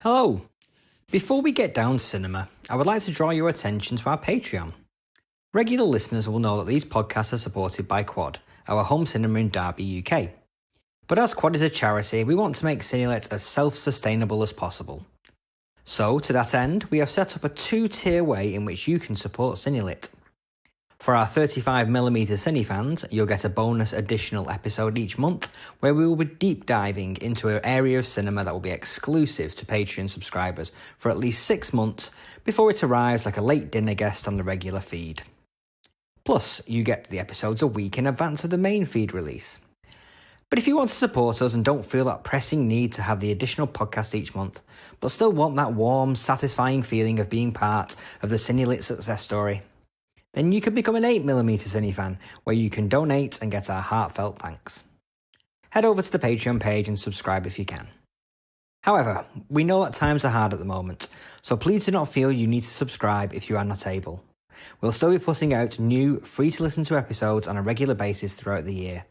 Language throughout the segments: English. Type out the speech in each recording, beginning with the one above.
Hello! Before we get down to cinema, I would like to draw your attention to our Patreon. Regular listeners will know that these podcasts are supported by Quad, our home cinema in Derby, UK. But as Quad is a charity, we want to make Cinelit as self-sustainable as possible. So, to that end, we have set up a two-tier way in which you can support Cinelit. For our 35mm Cine fans, you'll get a bonus additional episode each month where we will be deep diving into an area of cinema that will be exclusive to Patreon subscribers for at least 6 months before it arrives like a late dinner guest on the regular feed. Plus, you get the episodes a week in advance of the main feed release. But if you want to support us and don't feel that pressing need to have the additional podcast each month, but still want that warm, satisfying feeling of being part of the Cinelit success story, then you can become an 8mm Cine fan, where you can donate and get our heartfelt thanks. Head over to the Patreon page and subscribe if you can. However, we know that times are hard at the moment, so please do not feel you need to subscribe if you are not able. We'll still be putting out new, free-to-listen-to episodes on a regular basis throughout the year.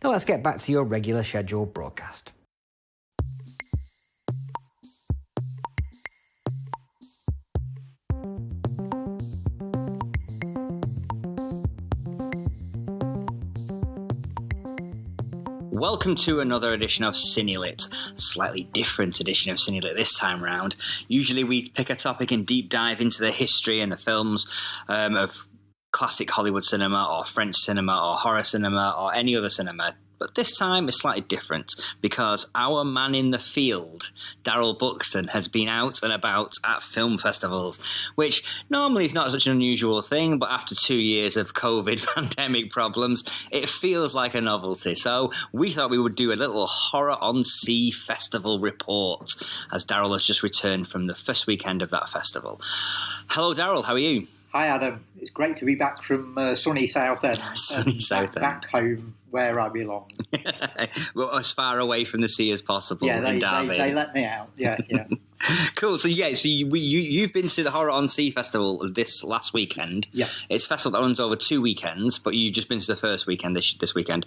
Now let's get back to your regular scheduled broadcast. Welcome to another edition of Cinelit, a slightly different edition of Cinelit this time round. Usually we pick a topic and deep dive into the history and the films of classic Hollywood cinema or French cinema or horror cinema or any other cinema. But this time it's slightly different because our man in the field, Daryl Buxton, has been out and about at film festivals, which normally is not such an unusual thing, but after 2 years of COVID pandemic problems, it feels like a novelty. So we thought we would do a little Horror on Sea festival report, as Daryl has just returned from the first weekend of that festival. Hello, Daryl, how are you? Hi, Adam. It's great to be back from sunny Southend. Sunny Southend. Back home where I belong. Well, as far away from the sea as possible. Yeah, in Derby. they let me out. Yeah. Cool. So you've been to the Horror on Sea festival this last weekend. Yeah. It's a festival that runs over 2 weekends, but you've just been to the first weekend this weekend.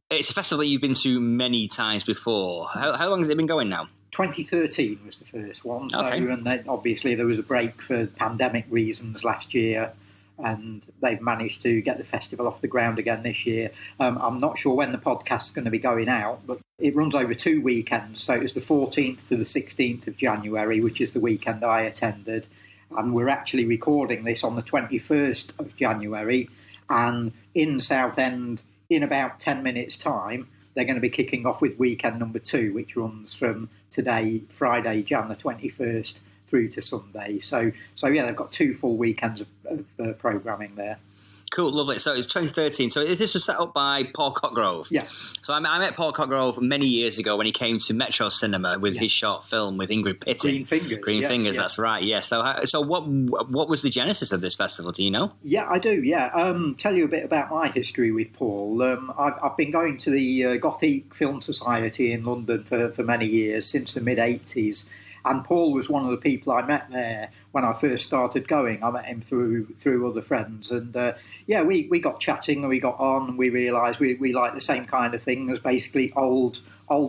It's a festival that you've been to many times before. How long has it been going now? 2013 was the first one. So, okay. And then obviously there was a break for pandemic reasons last year, and they've managed to get the festival off the ground again this year. I'm not sure when the podcast's going to be going out, but it runs over 2 weekends. So it's the 14th to the 16th of January, which is the weekend I attended. And we're actually recording this on the 21st of January. And in Southend, in about 10 minutes' time, they're going to be kicking off with weekend number 2, which runs from today, Friday, Jan the 21st, through to Sunday. So yeah, they've got 2 full weekends of programming there. Cool, lovely. So it's 2013. So this was set up by Paul Cotgrove. Yeah. So I met Paul Cotgrove many years ago when he came to Metro Cinema with his short film with Ingrid Pitt. Green Fingers, that's right. Yeah. So what was the genesis of this festival? Do you know? Yeah, I do. Yeah. Tell you a bit about my history with Paul. I've been going to the Gothic Film Society in London for many years, since the mid-'80s. And Paul was one of the people I met there when I first started going. I met him through other friends. And, we got chatting and we got on and we realised we like the same kind of thing as basically old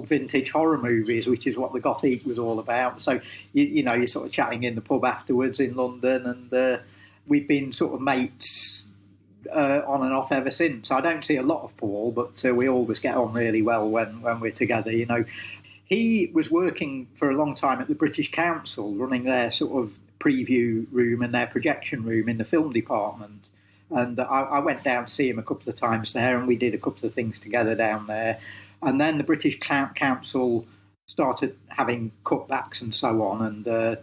vintage horror movies, which is what the Gothic was all about. So, you're sort of chatting in the pub afterwards in London, and we've been sort of mates on and off ever since. I don't see a lot of Paul, but we always get on really well when we're together, He was working for a long time at the British Council, running their sort of preview room and their projection room in the film department. And I went down to see him a couple of times there, and we did a couple of things together down there. And then the British Council started having cutbacks and so on, and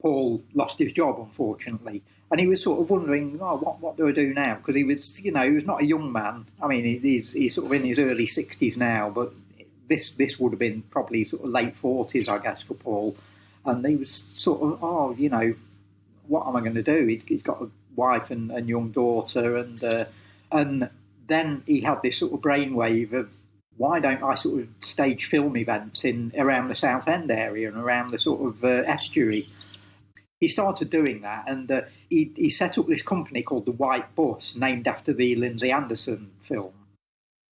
Paul lost his job, unfortunately. And he was sort of wondering, what do I do now? Because he was not a young man. I mean, he's sort of in his early 60s now, but this would have been probably sort of late 40s, I guess, for Paul. And he was sort of, what am I going to do? He's got a wife and young daughter. And then he had this sort of brainwave of, why don't I sort of stage film events around the Southend area and around the sort of estuary? He started doing that, and he set up this company called The White Bus, named after the Lindsay Anderson film.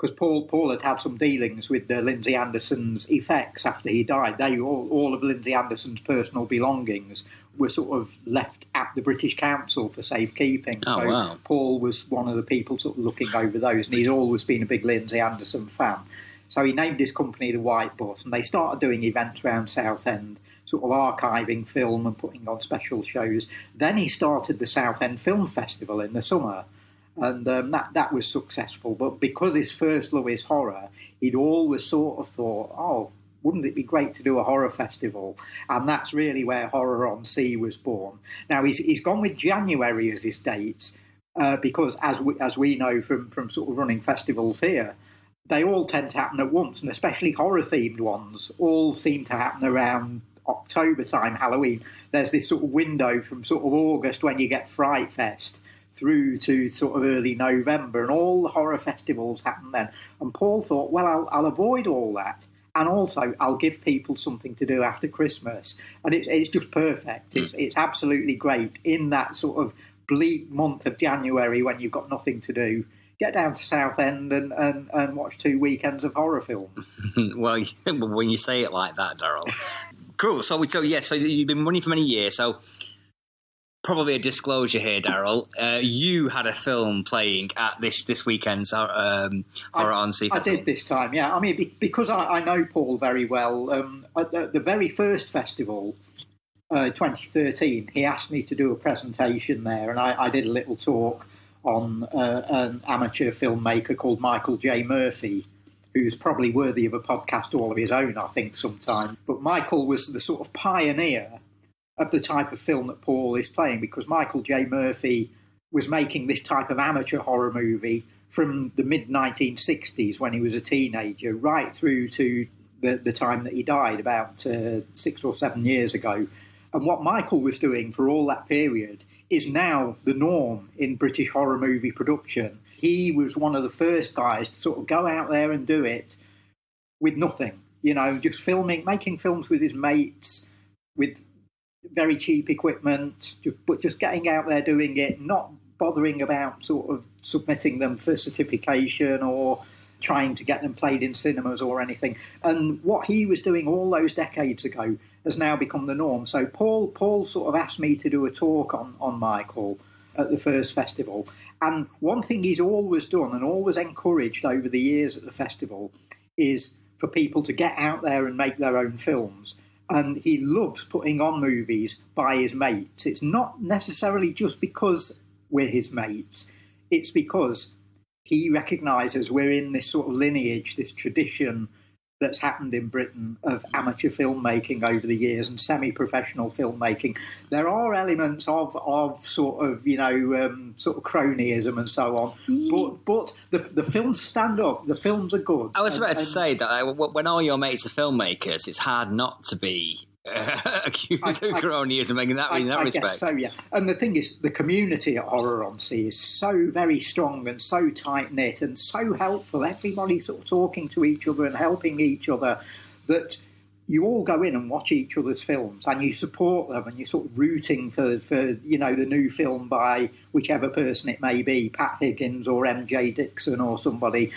because Paul had some dealings with Lindsay Anderson's effects after he died. All of Lindsay Anderson's personal belongings were sort of left at the British Council for safekeeping. Oh, so wow. Paul was one of the people sort of looking over those, and he's always been a big Lindsay Anderson fan. So he named his company the White Bus, and they started doing events around Southend, sort of archiving film and putting on special shows. Then he started the Southend Film Festival in the summer, and that was successful. But because his first love is horror, he'd always sort of thought, oh, wouldn't it be great to do a horror festival? And that's really where Horror on Sea was born. Now, he's gone with January as his dates because, as we know from sort of running festivals here, they all tend to happen at once, and especially horror-themed ones all seem to happen around October time, Halloween. There's this sort of window from sort of August when you get Fright Fest through to sort of early November, and all the horror festivals happen then. And Paul thought, well, I'll avoid all that, and also I'll give people something to do after Christmas. And it's just perfect. It's absolutely great in that sort of bleak month of January when you've got nothing to do. Get down to Southend and watch 2 weekends of horror films. Well, when you say it like that, Daryl. Cool. So you've been running for many years, so probably a disclosure here, Daryl. You had a film playing at this weekend's Horror on Sea Festival. I did this time, yeah. I mean, because I know Paul very well, at the very first festival, 2013, he asked me to do a presentation there, and I did a little talk on an amateur filmmaker called Michael J. Murphy, who's probably worthy of a podcast all of his own, I think, sometime. But Michael was the sort of pioneer of the type of film that Paul is playing, because Michael J. Murphy was making this type of amateur horror movie from the mid-1960s when he was a teenager right through to the time that he died about 6 or 7 years ago. And what Michael was doing for all that period is now the norm in British horror movie production. He was one of the first guys to sort of go out there and do it with nothing, just making films with his mates, with very cheap equipment, but just getting out there doing it, not bothering about sort of submitting them for certification or trying to get them played in cinemas or anything. And what he was doing all those decades ago has now become the norm. So Paul sort of asked me to do a talk on Michael at the first festival. And one thing he's always done and always encouraged over the years at the festival is for people to get out there and make their own films. And he loves putting on movies by his mates. It's not necessarily just because we're his mates. It's because he recognises we're in this sort of lineage, this tradition that's happened in Britain of amateur filmmaking over the years and semi-professional filmmaking. There are elements of sort of cronyism and so on, but the films stand up. The films are good. I was about to say that when all your mates are filmmakers, it's hard not to be accused of cronyism in that respect. I guess so, yeah. And the thing is, the community at Horror on Sea is so very strong and so tight-knit and so helpful. Everybody sort of talking to each other and helping each other, that you all go in and watch each other's films and you support them and you're sort of rooting for the new film by whichever person it may be, Pat Higgins or MJ Dixon or somebody.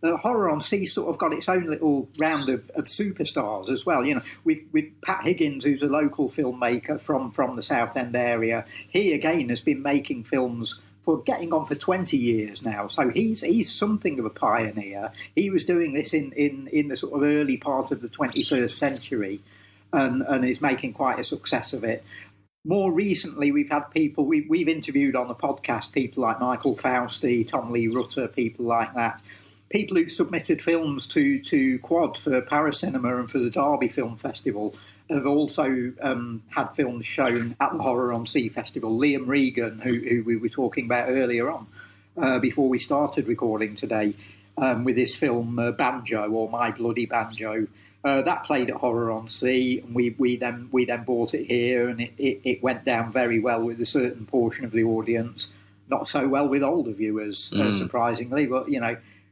The Horror on Sea sort of got its own little round of superstars as well. With Pat Higgins, who's a local filmmaker from the Southend area. He again has been making films for getting on for 20 years now. So he's something of a pioneer. He was doing this in the sort of early part of the 21st century and is making quite a success of it. More recently, we've had people, we've interviewed on the podcast, people like Michael Fausti, Tom Lee Rutter, people like that. People who submitted films to Quad for Paracinema and for the Derby Film Festival have also had films shown at the Horror on Sea Festival. Liam Regan, who we were talking about earlier on, before we started recording today, with his film Banjo, or My Bloody Banjo, that played at Horror on Sea, and we then bought it here, and it went down very well with a certain portion of the audience. Not so well with older viewers, surprisingly, but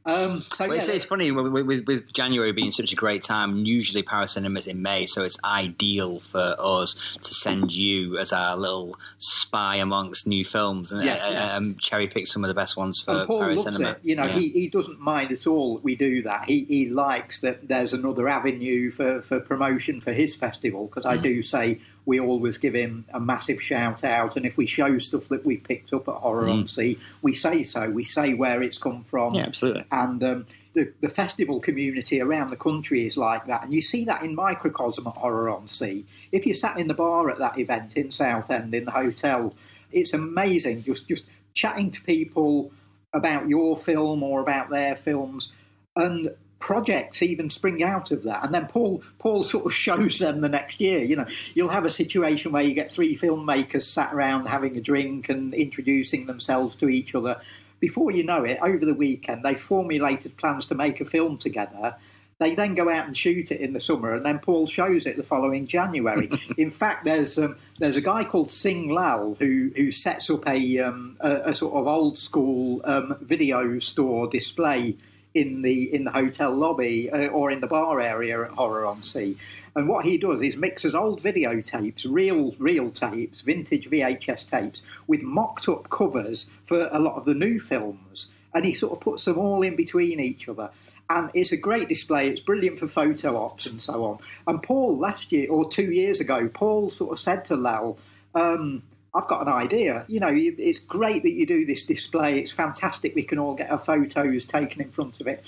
It's funny with January being such a great time. Usually, Paracinema's in May, so it's ideal for us to send you as our little spy amongst new films and cherry pick some of the best ones for Paul Paracinema. Loves it. He doesn't mind at all that we do that. He likes that there's another avenue for promotion for his festival, because I do say we always give him a massive shout out, and if we show stuff that we picked up at Horror on Sea, we say so. We say where it's come from. Yeah, absolutely. And the festival community around the country is like that. And you see that in microcosm at Horror on Sea. If you sat in the bar at that event in Southend, in the hotel, it's amazing just chatting to people about your film or about their films. And projects even spring out of that. And then Paul sort of shows them the next year. You'll have a situation where you get 3 filmmakers sat around having a drink and introducing themselves to each other. Before you know it, over the weekend, they formulated plans to make a film together. They then go out and shoot it in the summer, and then Paul shows it the following January. In fact, there's a guy called Sing Lal who sets up a sort of old school video store display in the hotel lobby or in the bar area at Horror on Sea. And what he does is mixes old videotapes, real tapes, vintage VHS tapes, with mocked up covers for a lot of the new films. And he sort of puts them all in between each other. And it's a great display. It's brilliant for photo ops and so on. And Paul, last year or 2 years ago, Paul sort of said to Lal, I've got an idea. It's great that you do this display. It's fantastic. We can all get our photos taken in front of it.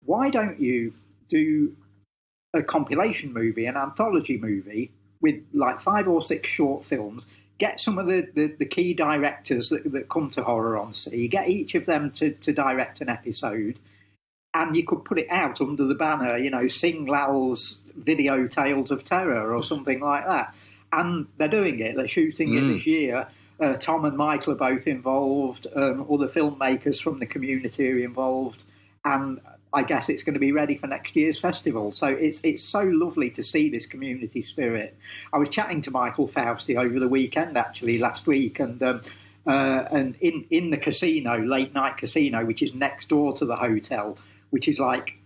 Why don't you do a compilation movie, an anthology movie with like 5 or 6 short films? Get some of the key directors that come to Horror on Sea, get each of them to direct an episode, and you could put it out under the banner, Sing Lal's Video Tales of Terror or something like that. And they're doing it. They're shooting it this year. Tom and Michael are both involved. Other filmmakers from the community are involved. And I guess it's going to be ready for next year's festival. So it's so lovely to see this community spirit. I was chatting to Michael Fausti over the weekend, actually, last week, and in the casino, late night casino, which is next door to the hotel, which is like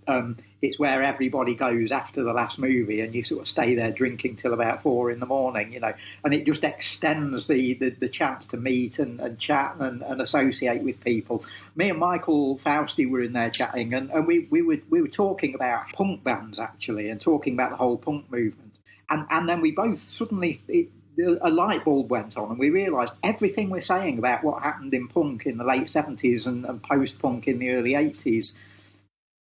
it's where everybody goes after the last movie, and you sort of stay there drinking till about 4 a.m, and it just extends the chance to meet and chat and associate with people. Me and Michael Fausti were in there chatting, and we were talking about punk bands, actually, and talking about the whole punk movement. And then we both suddenly, a light bulb went on, and we realised everything we're saying about what happened in punk in the late 70s and post-punk in the early 80s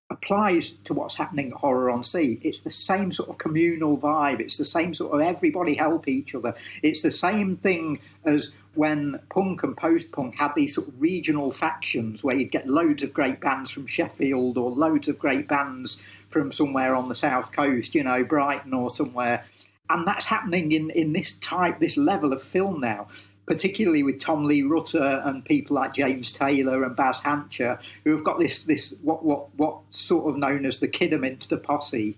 applies to what's happening at Horror on Sea. It's the same sort of communal vibe. It's the same sort of everybody help each other. It's the same thing as when punk and post-punk had these sort of regional factions where you'd get loads of great bands from Sheffield or loads of great bands from somewhere on the south coast, Brighton or somewhere. And that's happening in this level of film now, particularly with Tom Lee Rutter and people like James Taylor and Baz Hancher, who have got this what sort of known as the Kidderminster posse.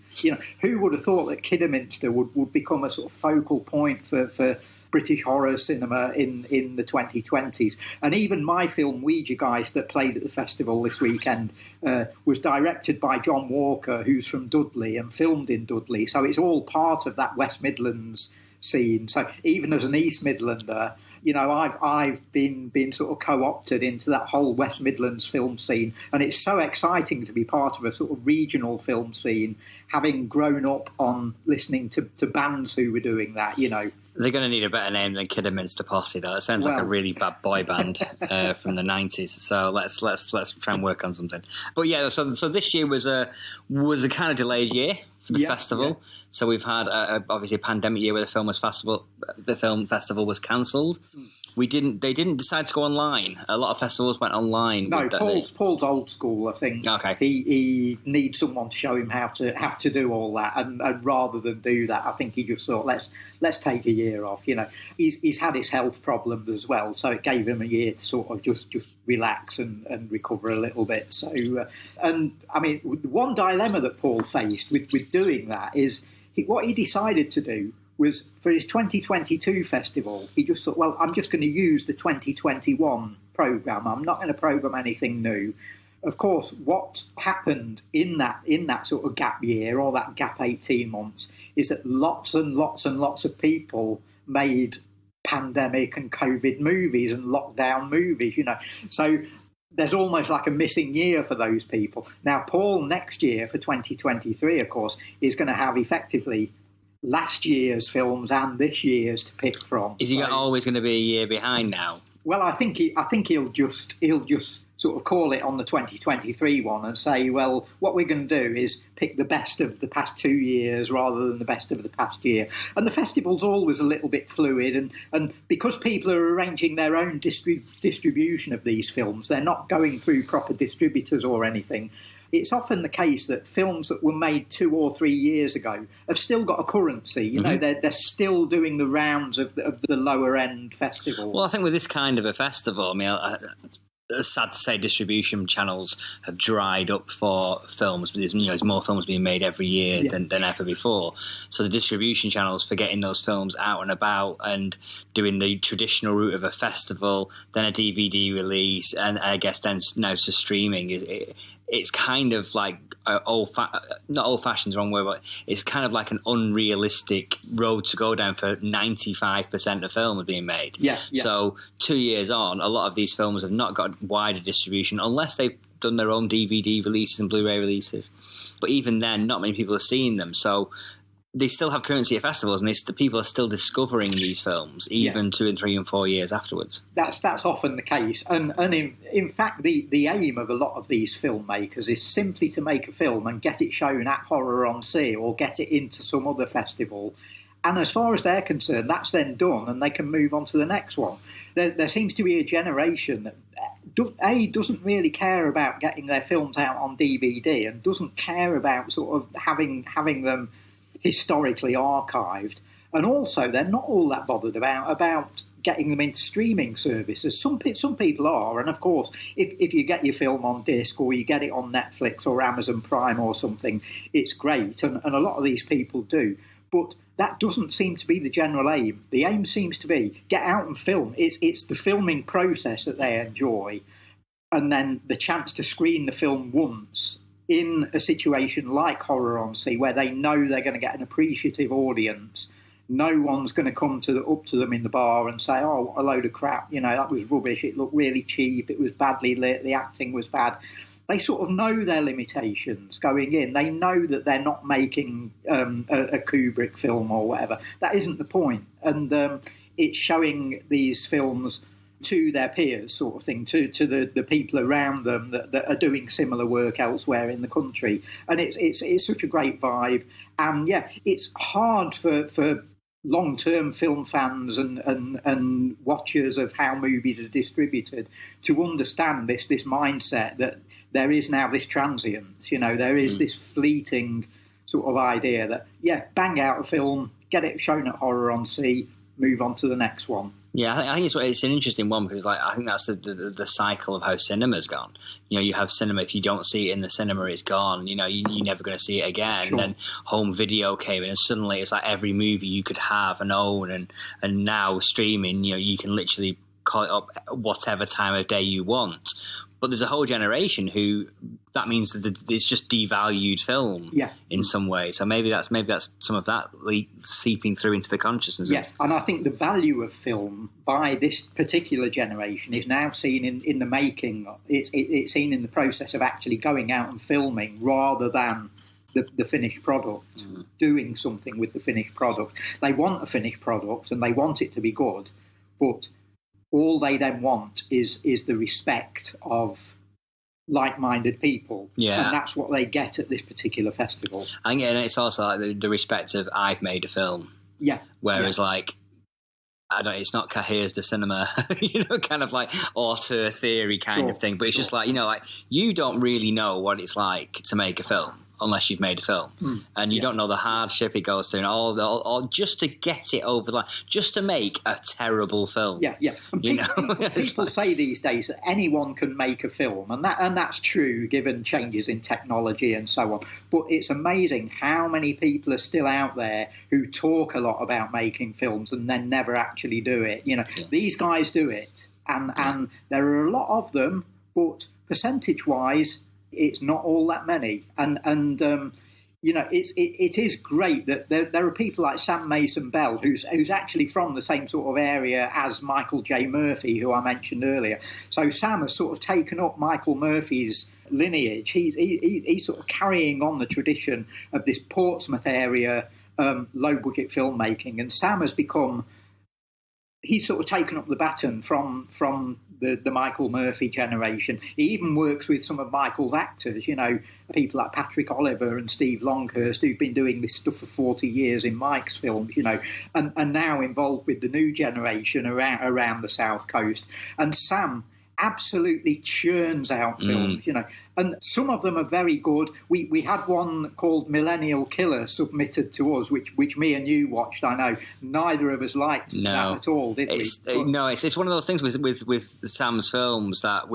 Who would have thought that Kidderminster would become a sort of focal point for British horror cinema in the 2020s. And even my film Ouija Geist, that played at the festival this weekend, was directed by John Walker, who's from Dudley, and filmed in Dudley. So it's all part of that West Midlands scene. So even as an East Midlander, I've been sort of co-opted into that whole West Midlands film scene, and it's so exciting to be part of a sort of regional film scene, having grown up on listening to bands who were doing that. They're going to need a better name than Kidderminster Posse, though. It sounds like a really bad boy band from the 90s. So let's try and work on something. But yeah, so this year was a kind of delayed year for the festival. Yeah. So we've had obviously a pandemic year where the film festival was cancelled. They didn't decide to go online. A lot of festivals went online. No, Paul's old school, I think. Okay. He needs someone to show him how to do all that, and rather than do that, I think he just thought, let's take a year off. He's had his health problems as well, so it gave him a year to sort of just relax and recover a little bit. So, and I mean, one dilemma that Paul faced with doing that is what he decided to do was, for his 2022 festival, he just thought, well, I'm just going to use the 2021 programme. I'm not going to programme anything new. of course, what happened in that sort of gap year or that gap 18 months is that lots and lots and lots of people made pandemic and COVID movies and lockdown movies, So there's almost like a missing year for those people. Now, Paul, next year for 2023, of course, is going to have effectively last year's films and this year's to pick from. Is he always going to be a year behind now? Well, I think he'll just sort of call it on the 2023 one and say, well, what we're going to do is pick the best of the past 2 years rather than the best of the past year. And the festival's always a little bit fluid, and because people are arranging their own distribution of these films, they're not going through proper distributors or anything. It's often the case that films that were made 2 or 3 years ago have still got a currency. They're still doing the rounds of the lower end festivals. Well, I think with this kind of a festival, I mean, it's sad to say distribution channels have dried up for films, but there's more films being made every year than ever before. So the distribution channels for getting those films out and about and doing the traditional route of a festival, then a DVD release, and I guess then now to streaming it's kind of like not old-fashioned is the wrong word, but it's kind of like an unrealistic road to go down for 95% of films being made. Yeah. So 2 years on, a lot of these films have not got wider distribution unless they've done their own DVD releases and Blu-ray releases. But even then, not many people are seeing them. So they still have currency at festivals, and the people are still discovering these films, even 2 and 3 and 4 years afterwards. That's often the case, and in fact, the aim of a lot of these filmmakers is simply to make a film and get it shown at Horror on Sea or get it into some other festival. And as far as they're concerned, that's then done, and they can move on to the next one. There seems to be a generation that doesn't really care about getting their films out on DVD and doesn't care about sort of having them historically archived, and also they're not all that bothered about getting them into streaming services. Some people are, and of course, if you get your film on disc or you get it on Netflix or Amazon Prime or something, it's great, and a lot of these people do. But that doesn't seem to be the general aim. The aim seems to be get out and film. It's the filming process that they enjoy, and then the chance to screen the film once in a situation like Horror on Sea, where they know they're going to get an appreciative audience. No one's going to come up to them in the bar and say, oh, what a load of crap, that was rubbish, it looked really cheap, it was badly lit, the acting was bad. They sort of know their limitations going in. They know that they're not making a Kubrick film or whatever. That isn't the point. And it's showing these films to their peers, sort of thing, to the people around them that are doing similar work elsewhere in the country. And it's such a great vibe. And it's hard for long-term film fans and watchers of how movies are distributed to understand this mindset that there is now this transience. There is this fleeting sort of idea that bang out a film, get it shown at Horror on Sea, move on to the next one. Yeah, I think it's an interesting one because I think that's the cycle of how cinema's gone. You have cinema, if you don't see it in the cinema, it's gone. You're never going to see it again. Sure. And then home video came in, and suddenly it's like every movie you could have and own, and now streaming, you can literally call it up whatever time of day you want. But there's a whole generation who that means that it's just devalued film in some way. So maybe that's some of that seeping through into the consciousness. Yes, and I think the value of film by this particular generation is now seen in the making. It's seen in the process of actually going out and filming rather than the finished product, doing something with the finished product. They want a finished product and they want it to be good, but all they then want is the respect of like-minded people. Yeah. And that's what they get at this particular festival. And it's also like the respect of I've made a film. Yeah. Whereas it's not here's the cinema, kind of like auteur theory kind of thing. But it's just like, you don't really know what it's like to make a film unless you've made a film. And you don't know the hardship it goes through and all just to get it over the line, just to make a terrible film. Yeah. And people say these days that anyone can make a film, and that's true given changes in technology and so on. But it's amazing how many people are still out there who talk a lot about making films and then never actually do it. These guys do it, and there are a lot of them, but percentage-wise, it's not all that many. And it is great that there are people like Sam Mason-Bell, who's actually from the same sort of area as Michael J. Murphy, who I mentioned earlier. So Sam has sort of taken up Michael Murphy's lineage. He's sort of carrying on the tradition of this Portsmouth area low-budget filmmaking, and Sam has become... He's sort of taken up the baton from the Michael Murphy generation. He even works with some of Michael's actors, people like Patrick Oliver and Steve Longhurst, who've been doing this stuff for 40 years in Mike's films, and now involved with the new generation around the South Coast. And Sam absolutely churns out films, and some of them are very good. We had one called Millennial Killer submitted to us, which me and you watched. I know neither of us liked that at all, did we? It's one of those things with Sam's films that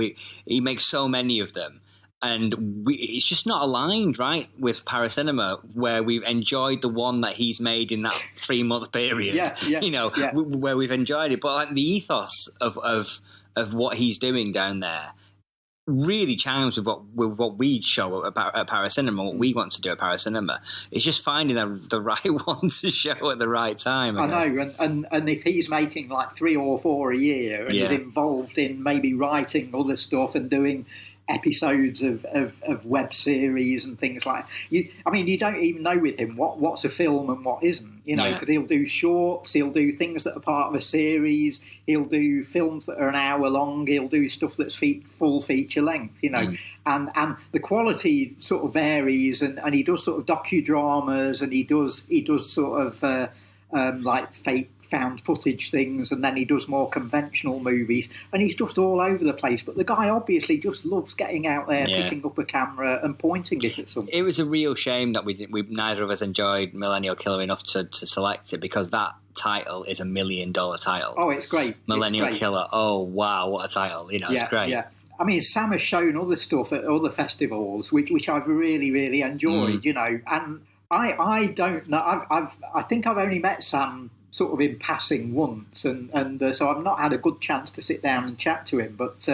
he makes so many of them. And it's just not aligned, right, with Paracinema, where we've enjoyed the one that he's made in that 3-month period. Where we've enjoyed it. But like the ethos of what he's doing down there really chimes with what we show at Paracinema, what we want to do at Paracinema. It's just finding the right one to show at the right time. I know, and if he's making like 3 or 4 a year and is involved in maybe writing other stuff and doing episodes of web series and things like that. You don't even know with him what's a film and what isn't, because he'll do shorts, he'll do things that are part of a series, he'll do films that are an hour long, he'll do stuff that's full feature length, and the quality sort of varies, and he does sort of docudramas, and he does sort of like fake found footage things, and then he does more conventional movies, and he's just all over the place. But the guy obviously just loves getting out there, picking up a camera and pointing it at something. It was a real shame that we neither of us enjoyed Millennial Killer enough to select it, because that title is $1 million title. Oh, it's great. Millennial Killer. Oh, wow, what a title. It's great. Yeah. I mean, Sam has shown other stuff at other festivals, which I've really, really enjoyed, and I don't know. I think I've only met Sam sort of in passing once, and so I've not had a good chance to sit down and chat to him, but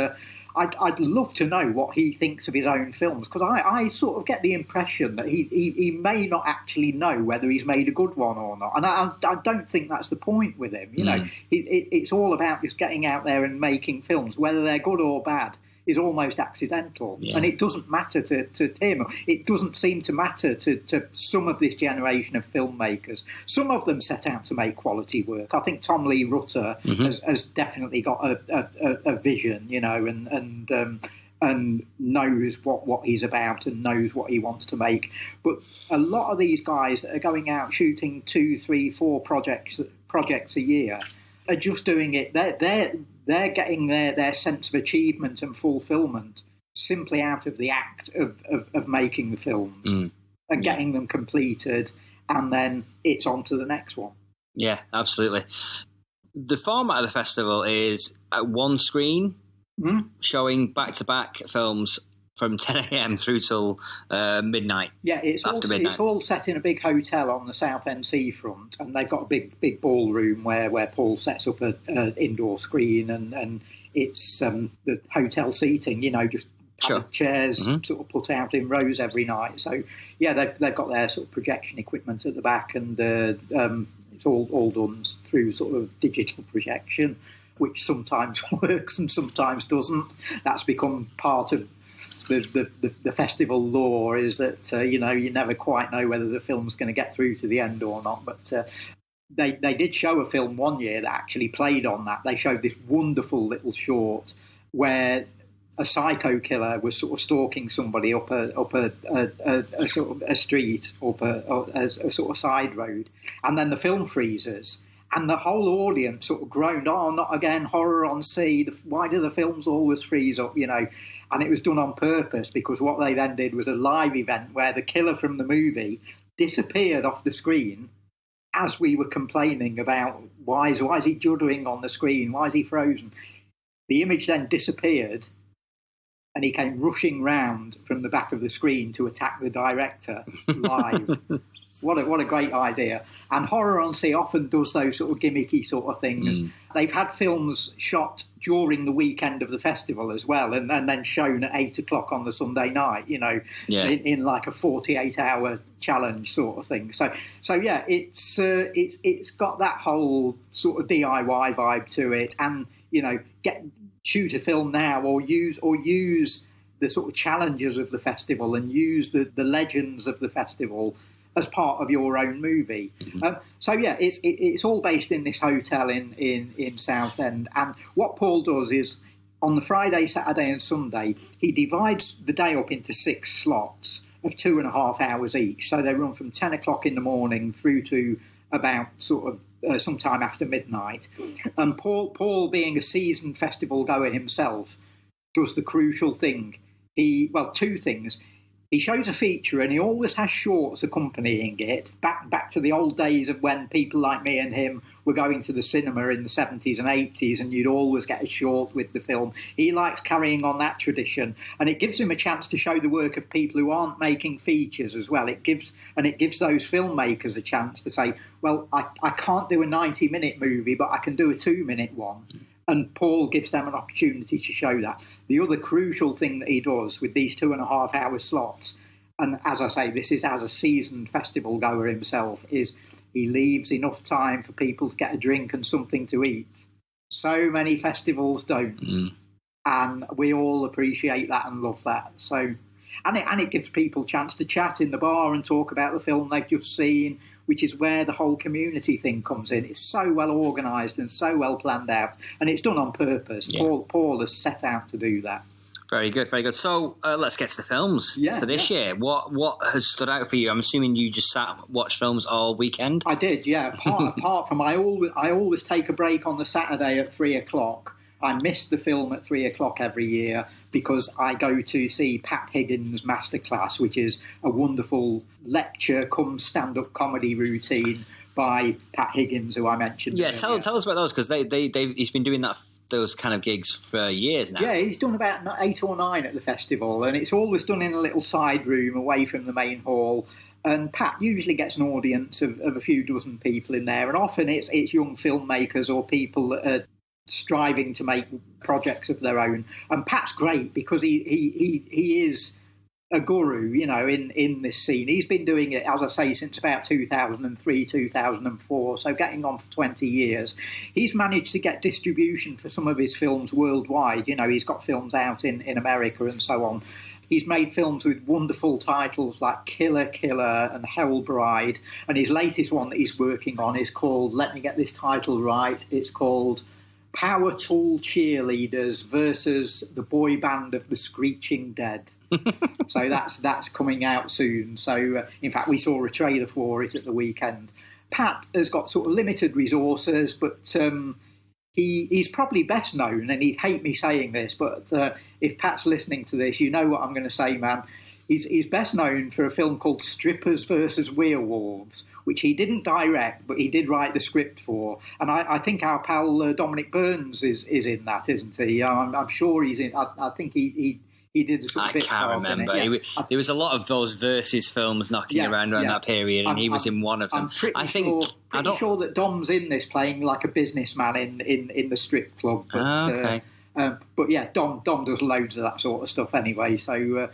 I'd love to know what he thinks of his own films, because I sort of get the impression that he may not actually know whether he's made a good one or not, and I don't think that's the point with him. It's all about just getting out there and making films, whether they're good or bad is almost accidental, and it doesn't matter to him. It doesn't seem to matter to some of this generation of filmmakers. Some of them set out to make quality work. I think Tom Lee Rutter has definitely got a vision, and knows what he's about and knows what he wants to make. But a lot of these guys that are going out shooting 2, 3, 4 projects a year are just doing it. They're getting their sense of achievement and fulfillment simply out of the act of making the films and getting them completed, and then it's on to the next one. Yeah, absolutely. The format of the festival is at one screen, showing back-to-back films from 10 a.m. through till midnight. Yeah, it's all set in a big hotel on the Southend seafront, and they've got a big ballroom where Paul sets up an indoor screen, and it's the hotel seating, just chairs sort of put out in rows every night. So, yeah, they've got their sort of projection equipment at the back, and it's all done through sort of digital projection, which sometimes works and sometimes doesn't. That's become part of the festival law, is that you never quite know whether the film's going to get through to the end or not. But they did show a film one year that actually played on that. They showed this wonderful little short where a psycho killer was sort of stalking somebody up a sort of a street, up a sort of side road, and then the film freezes. And the whole audience sort of groaned, "Oh, not again, horror on sea. Why do the films always freeze up?" And it was done on purpose, because what they then did was a live event where the killer from the movie disappeared off the screen as we were complaining about why is he juddering on the screen? Why is he frozen? The image then disappeared, and he came rushing round from the back of the screen to attack the director live. What a great idea. And Horror on Sea often does those sort of gimmicky sort of things. They've had films shot during the weekend of the festival as well, and then shown at 8 o'clock on the Sunday night, in like a 48-hour challenge sort of thing. So yeah, it's got that whole sort of DIY vibe to it, and shoot a film now, or use the sort of challenges of the festival, and use the legends of the festival as part of your own movie. So yeah, it's all based in this hotel in Southend. And what Paul does is, on the Friday, Saturday and Sunday, he divides the day up into 6 slots of 2.5 hours each. So they run from 10 o'clock in the morning through to about sort of sometime after midnight. And Paul, being a seasoned festival goer himself, does the crucial thing. Two things. He shows a feature, and he always has shorts accompanying it, back to the old days of when people like me and him were going to the cinema in the 70s and 80s, and you'd always get a short with the film. He likes carrying on that tradition, and it gives him a chance to show the work of people who aren't making features as well. It gives those filmmakers a chance to say, well, I can't do a 90-minute movie, but I can do a 2-minute one. And Paul gives them an opportunity to show that. The other crucial thing that he does with these 2.5-hour slots, and as I say, this is as a seasoned festival goer himself, is he leaves enough time for people to get a drink and something to eat. So many festivals don't. And we all appreciate that and love that. So, and it gives people a chance to chat in the bar and talk about the film they've just seen, which is where the whole community thing comes in. It's so well organised and so well planned out, and it's done on purpose. Yeah. Paul has set out to do that. Very good, very good. So let's get to the films for this year. What has stood out for you? I'm assuming you just sat and watched films all weekend? I did, yeah. Apart from I always take a break on the Saturday at 3 o'clock. I miss the film at 3 o'clock every year because I go to see Pat Higgins' Masterclass, which is a wonderful lecture cum stand-up comedy routine by Pat Higgins, who I mentioned. Yeah, tell us about those, because he's been doing those kind of gigs for years now. Yeah, he's done about 8 or 9 at the festival, and it's always done in a little side room away from the main hall. And Pat usually gets an audience of a few dozen people in there, and often it's young filmmakers or people that are striving to make projects of their own. And Pat's great because he is a guru, in this scene. He's been doing it, as I say, since about 2003, 2004, so getting on for 20 years. He's managed to get distribution for some of his films worldwide. He's got films out in America and so on. He's made films with wonderful titles like Killer Killer and Hell Bride, and his latest one that he's working on is called, let me get this title right, it's called Power Tool Cheerleaders versus the boy band of the Screeching Dead. So that's coming out soon. So in fact, we saw a trailer for it at the weekend. Pat has got sort of limited resources, but he's probably best known, and he'd hate me saying this, but if Pat's listening to this, you know what I'm going to say, man. He's best known for a film called Strippers versus Werewolves, which he didn't direct, but he did write the script for. And I think our pal Dominic Burns is in that, isn't he? I'm sure he's in. I think he did a sort of bit. I can't remember. There was a lot of those versus films knocking around that period, and he was in one of them. I'm pretty sure that Dom's in this, playing like a businessman in the strip club. But, okay. But yeah, Dom does loads of that sort of stuff anyway. So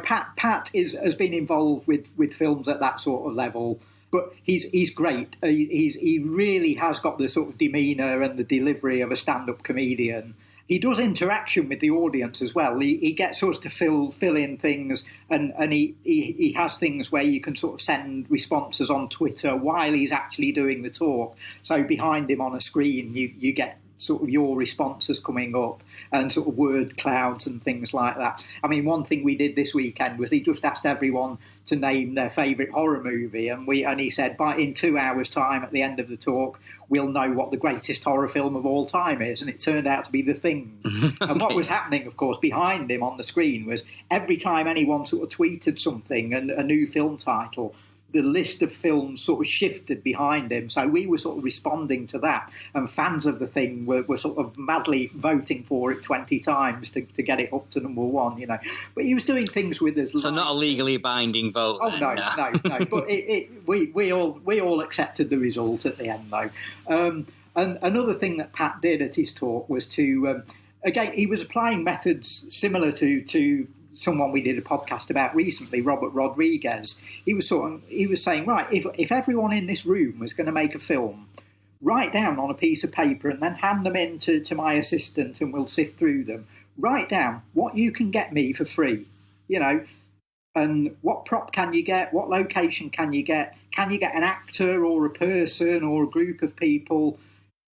Pat has been involved with films at that sort of level. But he's great. He really has got the sort of demeanour and the delivery of a stand-up comedian. He does interaction with the audience as well. He gets us to fill in things, and he has things where you can sort of send responses on Twitter while he's actually doing the talk. So behind him on a screen, you get sort of your responses coming up and sort of word clouds and things like that. I mean, one thing we did this weekend was he just asked everyone to name their favourite horror movie, and he said, in 2 hours' time at the end of the talk, we'll know what the greatest horror film of all time is. And it turned out to be The Thing. Okay. And what was happening, of course, behind him on the screen was every time anyone sort of tweeted something, and a new film title, the list of films sort of shifted behind him. So we were sort of responding to that, and fans of the thing were sort of madly voting for it 20 times to get it up to number one, you know. But he was doing things with us. So not a legally binding vote. Oh, then, no. But we all accepted the result at the end, though. And another thing that Pat did at his talk was to, again, he was applying methods similar to someone we did a podcast about recently, Robert Rodriguez. He was saying, right, if everyone in this room was going to make a film, write down on a piece of paper and then hand them in to my assistant and we'll sift through them. Write down what you can get me for free, you know, and what prop can you get, what location can you get an actor or a person or a group of people.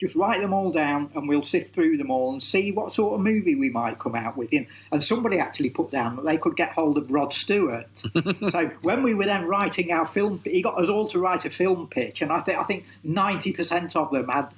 Just write them all down and we'll sift through them all and see what sort of movie we might come out with. And somebody actually put down that they could get hold of Rod Stewart. So when we were then writing our film, he got us all to write a film pitch, and I think 90% of them had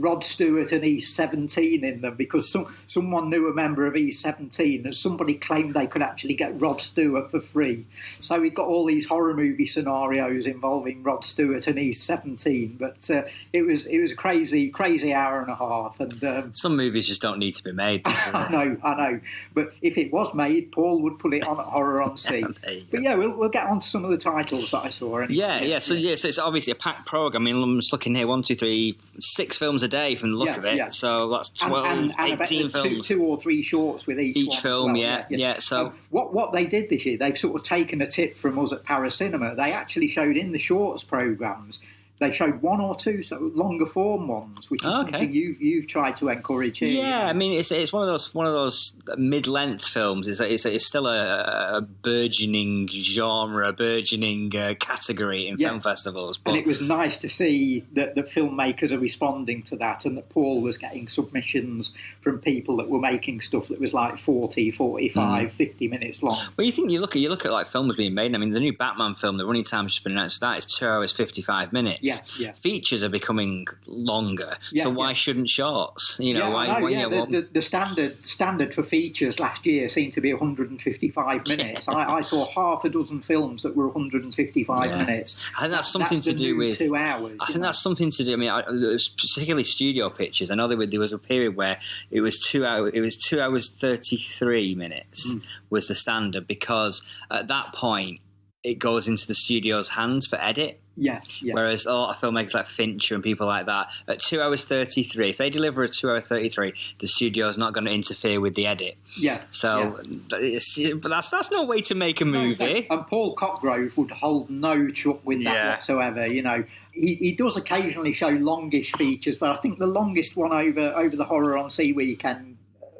Rod Stewart and E17 in them, because someone knew a member of E17 and somebody claimed they could actually get Rod Stewart for free. So we got all these horror movie scenarios involving Rod Stewart and E17. But it was a crazy hour and a half. And some movies just don't need to be made. I know. But if it was made, Paul would put it on at Horror on Sea. But yeah, we'll get on to some of the titles that I saw. Anyway. So it's obviously a packed programme. I mean, I'm just looking here, 1, 2, 3, 6 films a day from the look of it. Yeah. So that's 12, and 18 films. Two or three shorts with each film, well. Yeah. So what they did this year, they've sort of taken a tip from us at Paracinema. They actually showed in the shorts programmes, they showed one or two sort of longer form ones, which is something you've tried to encourage here. Yeah, I mean it's one of those mid-length films. It's still a burgeoning genre, burgeoning category in film festivals. But... And it was nice to see that the filmmakers are responding to that, and that Paul was getting submissions from people that were making stuff that was like 40, 45, 50 minutes long. Well, you look at like films being made. I mean, the new Batman film, the running time's just been announced. That is 2 hours 55 minutes. Yeah. Features are becoming longer, so why shouldn't shorts? You know, the standard for features last year seemed to be 155 minutes. I saw half a dozen films that were 155 minutes. I think that's something to do with 2 hours. I think that's something to do. I mean, particularly studio pictures. I know there was a period where it was 2 hours. It was 2 hours 33 minutes was the standard, because at that point it goes into the studio's hands for edit. Yeah. Whereas a lot of filmmakers like Fincher and people like that, at 2 hours 33, if they deliver a 2 hour 33, the studio's not going to interfere with the edit. Yeah. So, but that's no way to make a movie. No. And Paul Cotgrove would hold no truck with that whatsoever. You know, he does occasionally show longish features, but I think the longest one over the Horror on Sea weekend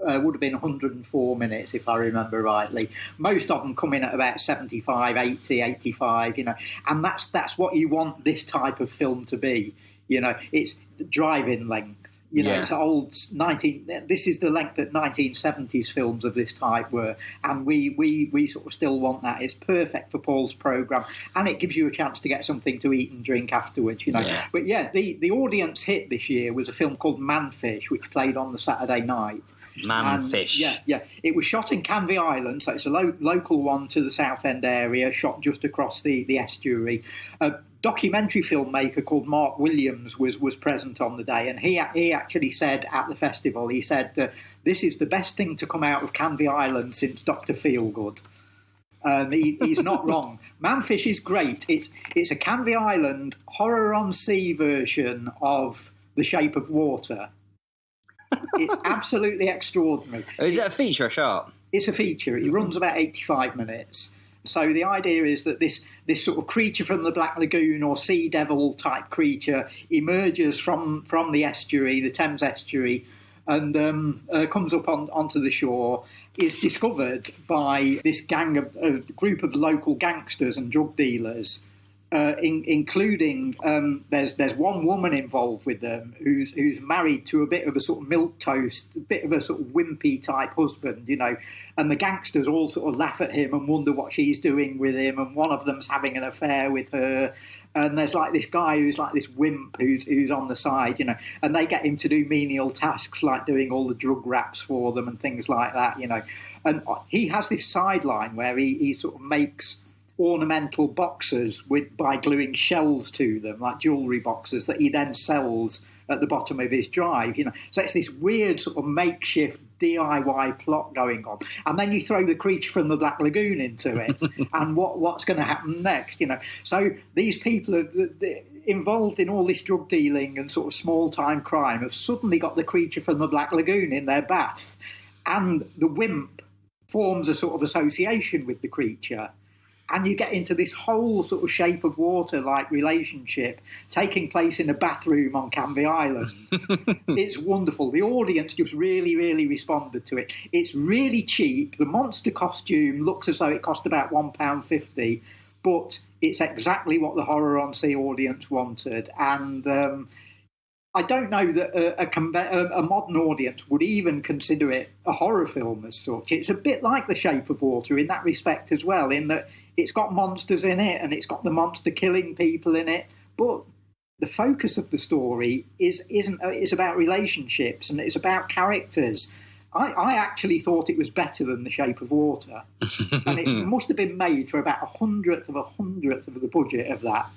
would have been 104 minutes, if I remember rightly. Most of them come in at about 75, 80, 85, you know, and that's what you want this type of film to be. You know, it's drive-in length. You know, it's old this is the length that 1970s films of this type were, and we sort of still want that. It's perfect for Paul's programme, and it gives you a chance to get something to eat and drink afterwards, you know. Yeah. But the audience hit this year was a film called Manfish, which played on the Saturday night. Manfish. Yeah. It was shot in Canvey Island, so it's a local one to the Southend area, shot just across the estuary. Documentary filmmaker called Mark Williams was present on the day, and he actually said at the festival, he said, this is the best thing to come out of Canvey Island since Dr. Feelgood. He's not wrong. Manfish is great. It's a Canvey Island Horror on Sea version of The Shape of Water. It's absolutely extraordinary. Is it a feature or short? It's a feature. It runs about 85 minutes. So the idea is that this sort of creature from the Black Lagoon, or sea devil type creature, emerges from the estuary, the Thames estuary, and comes up onto the shore, is discovered by this group of local gangsters and drug dealers, including there's one woman involved with them who's married to a bit of a sort of milquetoast, a bit of a sort of wimpy type husband, you know, and the gangsters all sort of laugh at him and wonder what she's doing with him, and one of them's having an affair with her, and there's like this guy who's like this wimp who's on the side, you know, and they get him to do menial tasks like doing all the drug wraps for them and things like that, you know, and he has this sideline where he sort of makes ornamental boxes by gluing shells to them, like jewellery boxes, that he then sells at the bottom of his drive. So it's this weird sort of makeshift DIY plot going on, and then you throw the creature from the Black Lagoon into it, and what's going to happen next? So these people are involved in all this drug dealing and sort of small time crime have suddenly got the creature from the Black Lagoon in their bath, and the wimp forms a sort of association with the creature. And you get into this whole sort of Shape of Water-like relationship taking place in a bathroom on Canvey Island. It's wonderful. The audience just really, really responded to it. It's really cheap. The monster costume looks as though it cost about £1.50, but it's exactly what the Horror on Sea audience wanted. And I don't know that a modern audience would even consider it a horror film as such. It's a bit like The Shape of Water in that respect as well, in that it's got monsters in it and it's got the monster killing people in it, but the focus of the story it's about relationships and it's about characters. I actually thought it was better than The Shape of Water, and it must have been made for about a hundredth of the budget of that.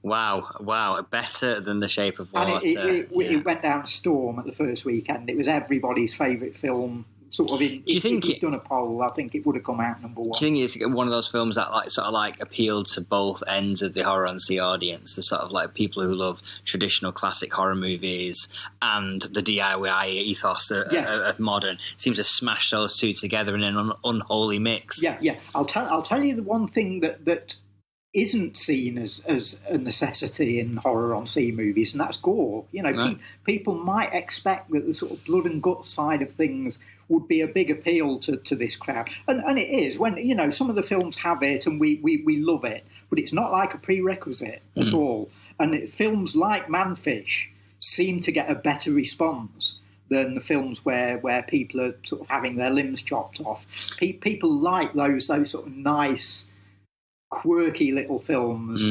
Wow, better than The Shape of Water. And it went down a storm at the first weekend. It was everybody's favourite film. Sort of, if you'd done a poll, I think it would have come out number one. Do you think it's one of those films that appealed to both ends of the Horror on Sea audience, the sort of like people who love traditional classic horror movies and the DIY ethos of modern? It seems to smash those two together in an unholy mix. Yeah. I'll tell you the one thing that isn't seen as a necessity in Horror on Sea movies, and that's gore. Right. People might expect that the sort of blood and guts side of things would be a big appeal to this crowd, and it is. When some of the films have it, and we love it, but it's not like a prerequisite at all. And films like Manfish seem to get a better response than the films where people are sort of having their limbs chopped off. People like those sort of nice, quirky little films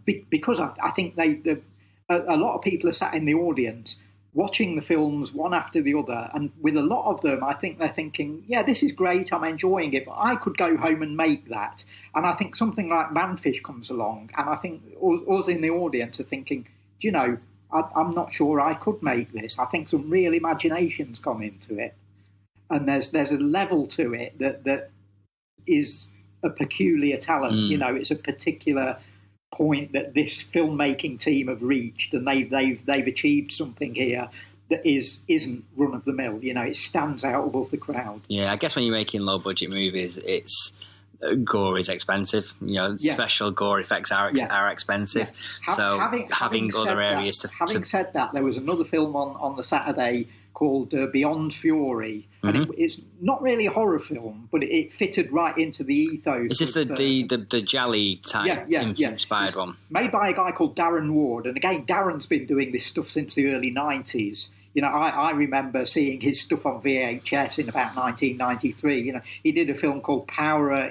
because I think a lot of people are sat in the audience watching the films one after the other, and with a lot of them I think they're thinking, yeah, this is great, I'm enjoying it, but I could go home and make that. And I think something like Manfish comes along, and I think us in the audience are thinking, I'm not sure I could make this. I think some real imagination's gone into it, and there's a level to it that is a peculiar talent. It's a particular point that this filmmaking team have reached, and they've achieved something here that isn't run of the mill. It stands out above the crowd. Yeah, I guess when you're making low budget movies, it's gore is expensive. Special gore effects are expensive. Yeah. So having other areas to. Having said that, there was another film on the Saturday called Beyond Fury, and it's not really a horror film, but it fitted right into the ethos. Is this the Jolly type inspired one? Made by a guy called Darren Ward, and again, Darren's been doing this stuff since the early 90s. I remember seeing his stuff on VHS in about 1993. He did a film called Power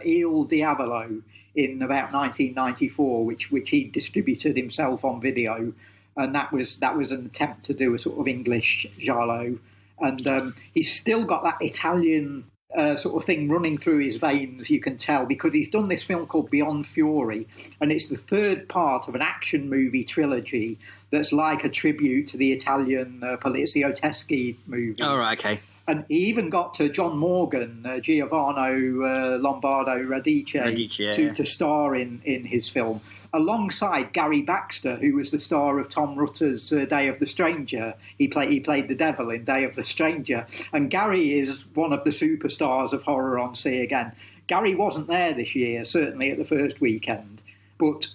Il Diavolo in about 1994, which he distributed himself on video. And that was an attempt to do a sort of English giallo. And he's still got that Italian sort of thing running through his veins, you can tell, because he's done this film called Beyond Fury, and it's the third part of an action movie trilogy that's like a tribute to the Italian Polizio Teschi movies. Oh, right, okay. And he even got to John Morgan, Giovanni Lombardo Radice, to star in his film, alongside Gary Baxter, who was the star of Tom Rutter's Day of the Stranger. He played the devil in Day of the Stranger. And Gary is one of the superstars of Horror on Sea again. Gary wasn't there this year, certainly at the first weekend. But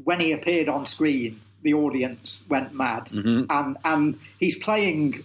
when he appeared on screen, the audience went mad. Mm-hmm. And he's playing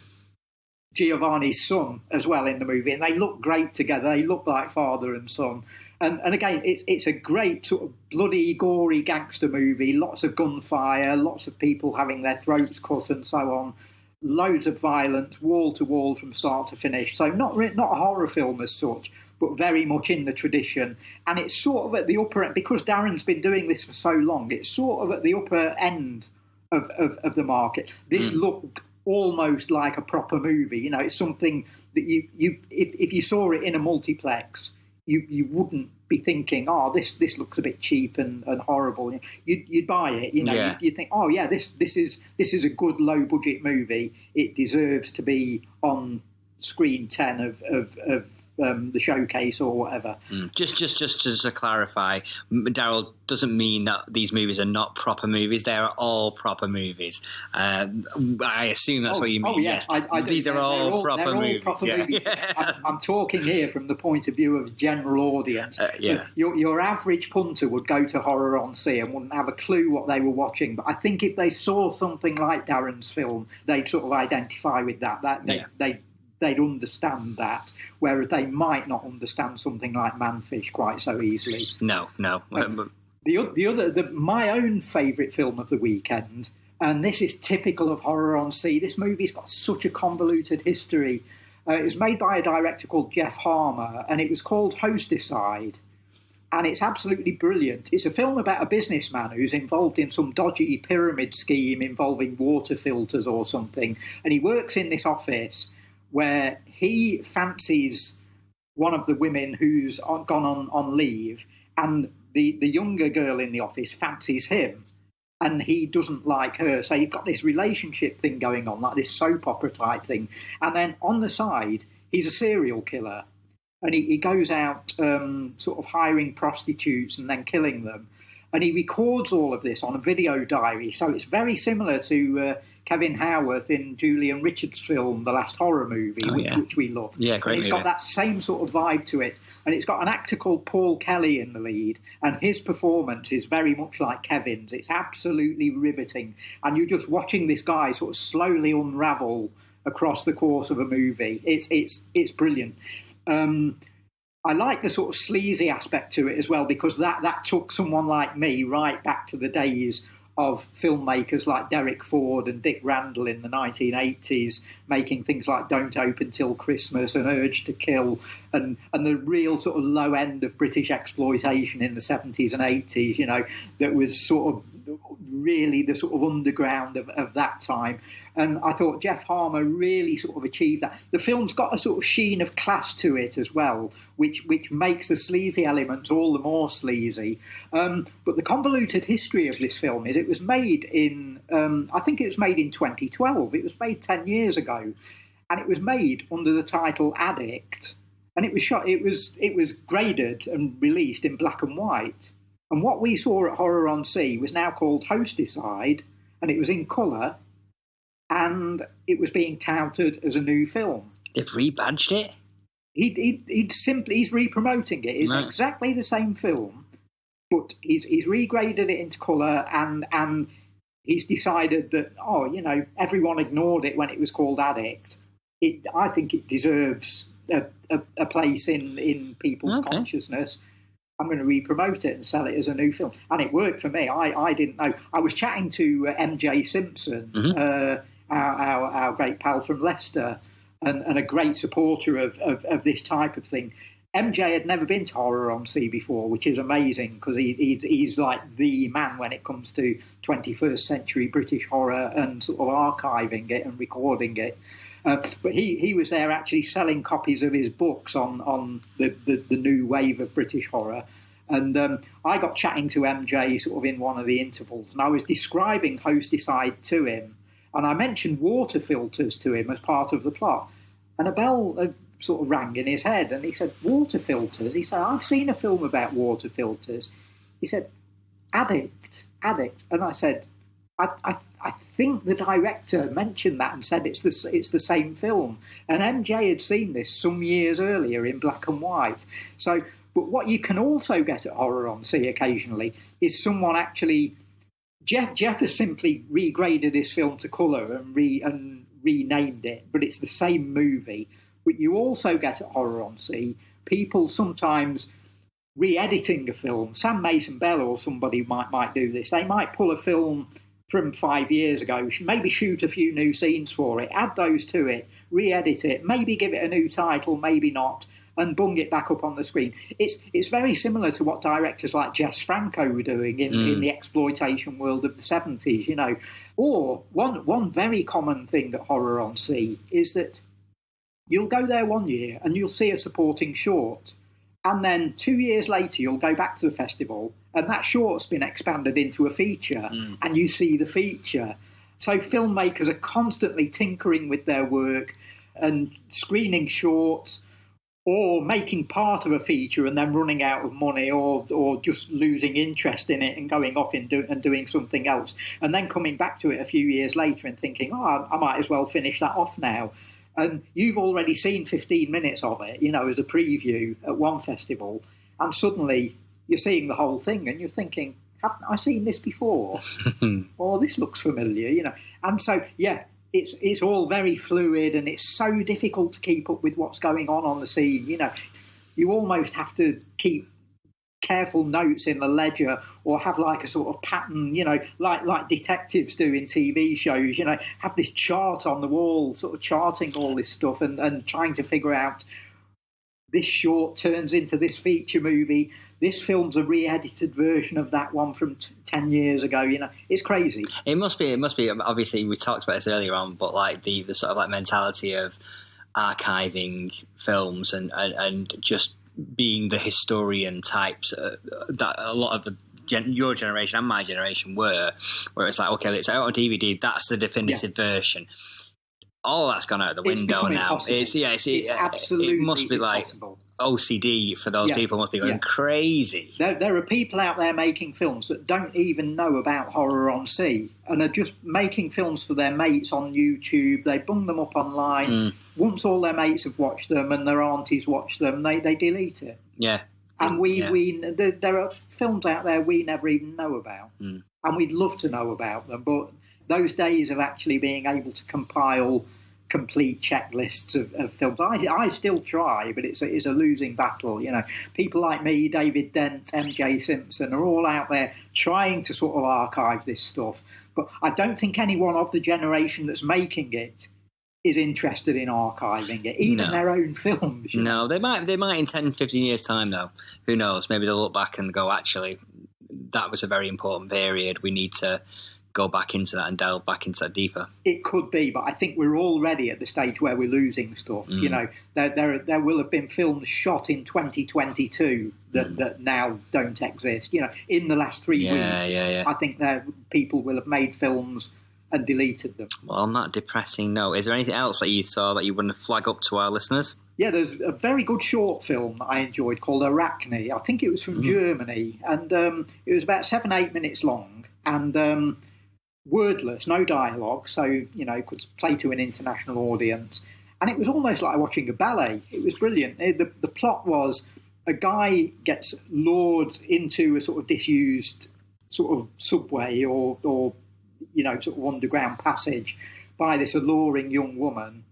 Giovanni's son as well in the movie, and they look great together. They look like father and son. And again, it's a great sort of bloody, gory gangster movie. Lots of gunfire, lots of people having their throats cut and so on. Loads of violence, wall to wall from start to finish. So not a horror film as such, but very much in the tradition. And it's sort of at the upper end, because Darren's been doing this for so long, it's sort of at the upper end of the market. This looked almost like a proper movie. It's something that you if you saw it in a multiplex, you wouldn't be thinking, oh, this looks a bit cheap and horrible. You'd buy it, Yeah. You'd think, oh yeah, this is a good low budget movie. It deserves to be on screen 10 of the showcase or whatever. Just to clarify, Daryl doesn't mean that these movies are not proper movies. They are all proper movies. I assume that's what you mean. Oh, yes. These are all proper movies. Proper movies. I'm talking here from the point of view of general audience. Your average punter would go to Horror on Sea and wouldn't have a clue what they were watching. But I think if they saw something like Darren's film, they'd sort of identify with that. They'd understand that, whereas they might not understand something like Manfish quite so easily. No. My own favourite film of the weekend, and this is typical of Horror on Sea. This movie's got such a convoluted history. It was made by a director called Jeff Harmer, and it was called Hosticide. And it's absolutely brilliant. It's a film about a businessman who's involved in some dodgy pyramid scheme involving water filters or something. And he works in this office where he fancies one of the women who's gone on leave, and the younger girl in the office fancies him, and he doesn't like her. So you've got this relationship thing going on, like this soap opera type thing. And then on the side, he's a serial killer, and he goes out sort of hiring prostitutes and then killing them. And he records all of this on a video diary. So it's very similar to Kevin Howarth in Julian Richards' film, The Last Horror Movie, which we love. Yeah, great It's movie. got that same sort of vibe to it. And it's got an actor called Paul Kelly in the lead. And his performance is very much like Kevin's. It's absolutely riveting. And you're just watching this guy sort of slowly unravel across the course of a movie. It's brilliant. I like the sort of sleazy aspect to it as well, because that took someone like me right back to the days of filmmakers like Derek Ford and Dick Randall in the 1980s, making things like Don't Open Till Christmas and Urge to Kill, and the real sort of low end of British exploitation in the 70s and 80s, that was sort of really the sort of underground of that time. And I thought Jeff Harmer really sort of achieved that. The film's got a sort of sheen of class to it as well, which makes the sleazy elements all the more sleazy. But the convoluted history of this film is it was made in, I think it was made in 2012. It was made 10 years ago. And it was made under the title Addict. And it was shot, it was graded and released in black and white. And what we saw at Horror on Sea was now called Hosticide, and it was in colour, and it was being touted as a new film. They've rebadged it? He's re-promoting it. It's exactly the same film, but he's regraded it into colour, and he's decided that, everyone ignored it when it was called Addict. I think it deserves a place in people's consciousness. I'm going to re-promote it and sell it as a new film. And it worked for me. I didn't know. I was chatting to MJ Simpson, our great pal from Leicester, and a great supporter of this type of thing. MJ had never been to Horror on Sea before, which is amazing, because he's like the man when it comes to 21st century British horror and sort of archiving it and recording it. But he was there actually selling copies of his books on the new wave of British horror. And I got chatting to MJ sort of in one of the intervals, and I was describing Hosticide to him, and I mentioned water filters to him as part of the plot. And a bell sort of rang in his head, and he said, water filters? He said, I've seen a film about water filters. He said, Addict. And I said, I think the director mentioned that and said it's the same film. And MJ had seen this some years earlier in black and white. So, but what you can also get at Horror on Sea occasionally is someone actually... Jeff has simply regraded his film to colour and renamed it, but it's the same movie. But you also get at Horror on Sea people sometimes re-editing a film. Sam Mason-Bell or somebody might do this. They might pull a film from 5 years ago, maybe shoot a few new scenes for it, add those to it, re-edit it, maybe give it a new title, maybe not, and bung it back up on the screen. It's very similar to what directors like Jess Franco were doing in the exploitation world of the 70s, Or one very common thing at Horror on Sea is that you'll go there one year and you'll see a supporting short, And then 2 years later, you'll go back to the festival, and that short's been expanded into a feature, and you see the feature. So filmmakers are constantly tinkering with their work and screening shorts, or making part of a feature and then running out of money, or just losing interest in it and going off and doing something else, and then coming back to it a few years later and thinking, oh, I might as well finish that off now. And you've already seen 15 minutes of it, as a preview at one festival, and suddenly you're seeing the whole thing and you're thinking, haven't I seen this before? Or this looks familiar, And so, yeah, it's all very fluid, and it's so difficult to keep up with what's going on the scene. You almost have to keep careful notes in the ledger, or have like a sort of pattern, like detectives do in TV shows, have this chart on the wall, sort of charting all this stuff and trying to figure out, this short turns into this feature movie, this film's a re-edited version of that one from 10 years ago. It's crazy. It must be. Obviously, we talked about this earlier on, but like the sort of like mentality of archiving films and just being the historian types that a lot of your generation and my generation where it's like, okay, it's out on DVD, that's the definitive version. All that's gone out the window now. Impossible. It's absolutely it must be impossible. Like OCD for those people must be going crazy. There are people out there making films that don't even know about Horror on Sea and are just making films for their mates on YouTube. They bung them up online. Once all their mates have watched them and their aunties watch them, they delete it. Yeah. And there are films out there we never even know about. And we'd love to know about them, but those days of actually being able to compile complete checklists of films, I still try, but it's a losing battle. People like me, David Dent, MJ Simpson, are all out there trying to sort of archive this stuff, but I don't think anyone of the generation that's making it is interested in archiving it, even their own films. No, they might in 10, 15 years' time, though. Who knows? Maybe they'll look back and go, actually, that was a very important period. We need to go back into that and delve back into that deeper. It could be, but I think we're already at the stage where we're losing stuff. There will have been films shot in 2022 that now don't exist. In the last 3 weeks, I think people will have made films and deleted them. Well, on that depressing note, is there anything else that you saw that you want to flag up to our listeners? Yeah, there's a very good short film I enjoyed called Arachne. I think it was from Germany, and it was about 7-8 minutes long, and wordless, no dialogue, so could play to an international audience, and it was almost like watching a ballet. It was brilliant. The plot was a guy gets lured into a sort of disused sort of subway or sort of underground passage by this alluring young woman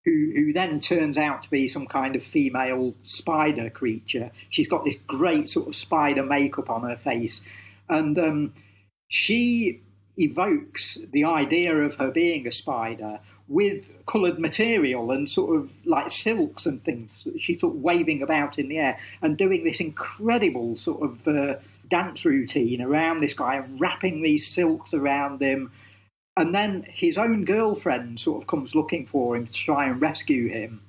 who then turns out to be some kind of female spider creature. She's got this great sort of spider makeup on her face, and she evokes the idea of her being a spider with coloured material and sort of like silks and things. She's sort of waving about in the air and doing this incredible sort of dance routine around this guy and wrapping these silks around him. And then his own girlfriend sort of comes looking for him to try and rescue him.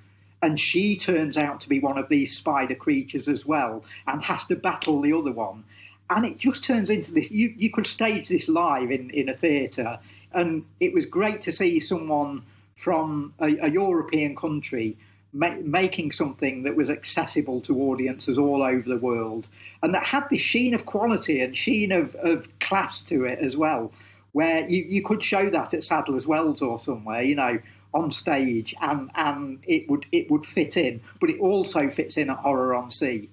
And she turns out to be one of these spider creatures as well and has to battle the other one. And it just turns into this. You could stage this live in a theatre, and it was great to see someone from a European country making something that was accessible to audiences all over the world, and that had this sheen of quality and sheen of class to it as well, where you could show that at Sadler's Wells or somewhere, on stage, and it would fit in, but it also fits in at Horror on Sea.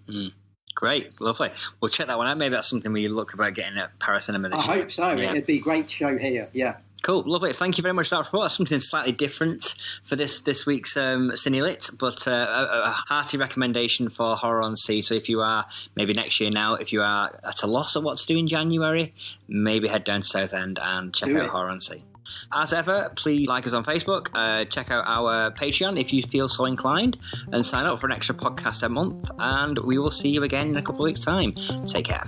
Great, lovely. We'll check that one out. Maybe that's something we look about getting at Paracinema this year. I hope so. Yeah. It'd be great to show here. Yeah. Cool, lovely. Thank you very much for that report. Something slightly different for this week's CineLit, but a hearty recommendation for Horror on Sea. So if you are, maybe next year now, if you are at a loss of what to do in January, maybe head down to Southend and check out Horror on Sea. As ever, please like us on Facebook, check out our Patreon if you feel so inclined, and sign up for an extra podcast a month, and we will see you again in a couple of weeks' time. Take care.